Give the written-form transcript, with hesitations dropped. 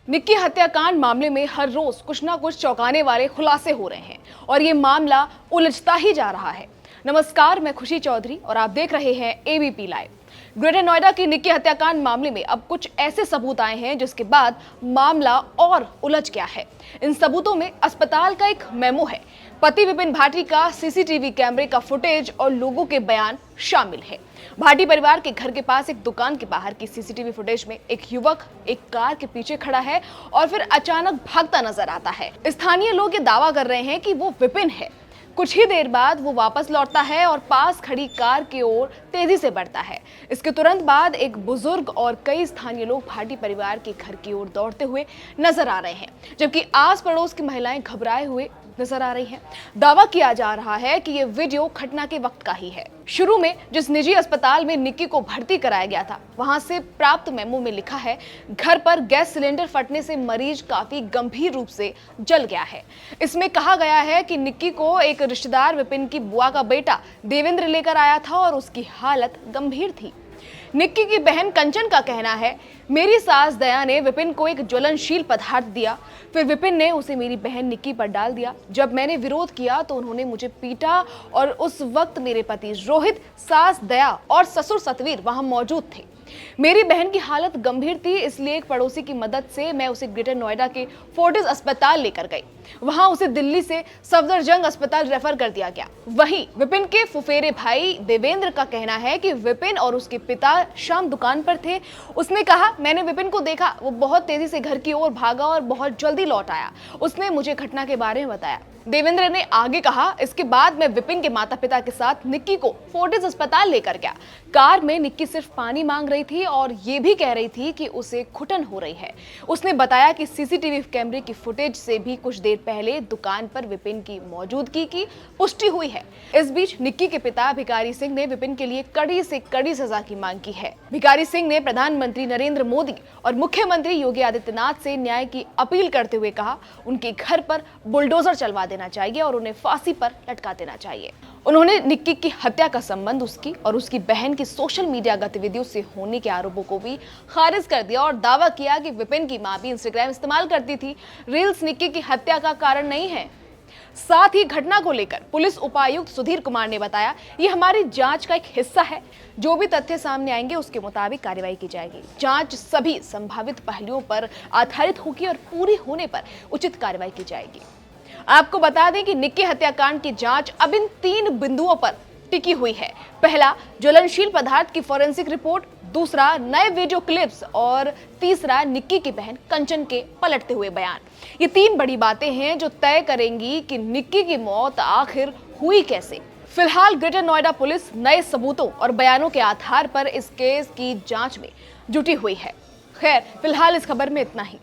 निक्की हत्याकांड मामले में हर रोज कुछ ना कुछ चौंकाने वाले खुलासे हो रहे हैं और ये मामला उलझता ही जा रहा है। नमस्कार, मैं खुशी चौधरी और आप देख रहे हैं एबीपी लाइव। ग्रेटर नोएडा की निक्की हत्याकांड मामले में अब कुछ ऐसे सबूत आए हैं जिसके बाद मामला और उलझ गया है। इन सबूतों में अस्पताल का एक मेमो है, पति विपिन भाटी का सीसीटीवी कैमरे का फुटेज और लोगों के बयान शामिल है। भाटी परिवार के घर के पास एक दुकान के बाहर की सीसीटीवी फुटेज में एक युवक एक कार के पीछे खड़ा है और फिर अचानक भागता नजर आता है। स्थानीय लोग ये दावा कर रहे हैं कि वो विपिन है। कुछ ही देर बाद वो वापस लौटता है और पास खड़ी कार की ओर तेजी से बढ़ता है। इसके तुरंत बाद एक बुजुर्ग और कई स्थानीय लोग भाटी परिवार के घर की ओर दौड़ते हुए नजर आ रहे हैं, जबकि आस पड़ोस की महिलाएं घबराए हुए नजर आ रही हैं। दावा किया जा रहा है कि ये वीडियो घटना के वक्त का ही है। शुरू में जिस निजी अस्पताल में निक्की को भर्ती कराया गया था, वहां से प्राप्त मेमो में लिखा है, घर पर गैस सिलेंडर फटने से मरीज काफी गंभीर रूप से जल गया है। इसमें कहा गया है कि निक्की को एक रिश्तेदार विपिन की बुआ का बेटा देवेंद्र लेकर आया था और उसकी हालत गंभीर थी। निक्की की बहन कंचन का कहना है, मेरी सास दया ने विपिन को एक ज्वलनशील पदार्थ दिया, फिर विपिन ने उसे मेरी बहन निक्की पर डाल दिया। जब मैंने विरोध किया तो उन्होंने मुझे पीटा और उस वक्त मेरे पति रोहित, सास दया और ससुर सतवीर वहां मौजूद थे। मेरी बहन की हालत गंभीर थी, इसलिए एक पड़ोसी की मदद से मैं उसे ग्रेटर नोएडा के फोर्टिस अस्पताल लेकर गई। वहां उसे दिल्ली से सफदरजंग अस्पताल रेफर कर दिया गया। वहीं विपिन के फुफेरे भाई देवेंद्र का कहना है कि विपिन और उसके पिता शाम दुकान पर थे। उसने कहा, मैंने विपिन को देखा, वो बहुत तेजी से घर की ओर भागा और बहुत जल्दी लौट आया। उसने मुझे घटना के बारे में बताया। देवेंद्र ने आगे कहा, इसके बाद मैं विपिन के माता पिता के साथ निक्की को फोर्टिस अस्पताल लेकर गया। कार में निक्की सिर्फ पानी मांग रही थी और ये भी कह रही थी कि उसे घुटन हो रही है। उसने बताया कि सीसीटीवी कैमरे की फुटेज से भी कुछ देर पहले दुकान पर विपिन की मौजूदगी की पुष्टि हुई है। इस बीच निक्की के पिता भिखारी सिंह ने विपिन के लिए कड़ी से कड़ी सजा की मांग की है। भिखारी सिंह ने प्रधानमंत्री नरेंद्र मोदी और मुख्यमंत्री योगी आदित्यनाथ से न्याय की अपील करते हुए कहा, उनके घर पर बुलडोजर चलवा देना चाहिए और उन्हें फांसी पर लटका देना चाहिए। उन्होंने निक्की की हत्या का संबंध उसकी और उसकी बहन की सोशल मीडिया गतिविधियों से होने के आरोपों को भी खारिज कर दिया और दावा किया कि विपिन की मां भी इंस्टाग्राम इस्तेमाल करती थी। रील्स निक्की की हत्या का कारण नहीं है। साथ ही घटना को लेकर पुलिस उपायुक्त सुधीर कुमार ने बताया, ये हमारी जांच का एक हिस्सा है। जो भी तथ्य सामने आएंगे उसके मुताबिक कार्रवाई की जाएगी। जांच सभी संभावित पहलुओं पर आधारित होगी और पूरी होने पर उचित कार्रवाई की जाएगी। आपको बता दें कि निक्की हत्याकांड की जांच अब इन 3 बिंदुओं पर टिकी हुई है। पहला, ज्वलनशील पदार्थ की फॉरेंसिक रिपोर्ट, दूसरा, नए वीडियो क्लिप्स और तीसरा, निक्की की बहन कंचन के पलटते हुए बयान। ये 3 बड़ी बातें हैं जो तय करेंगी कि निक्की की मौत आखिर हुई कैसे। फिलहाल ग्रेटर नोएडा पुलिस नए सबूतों और बयानों के आधार पर इस केस की जांच में जुटी हुई है। खैर, फिलहाल इस खबर में इतना ही।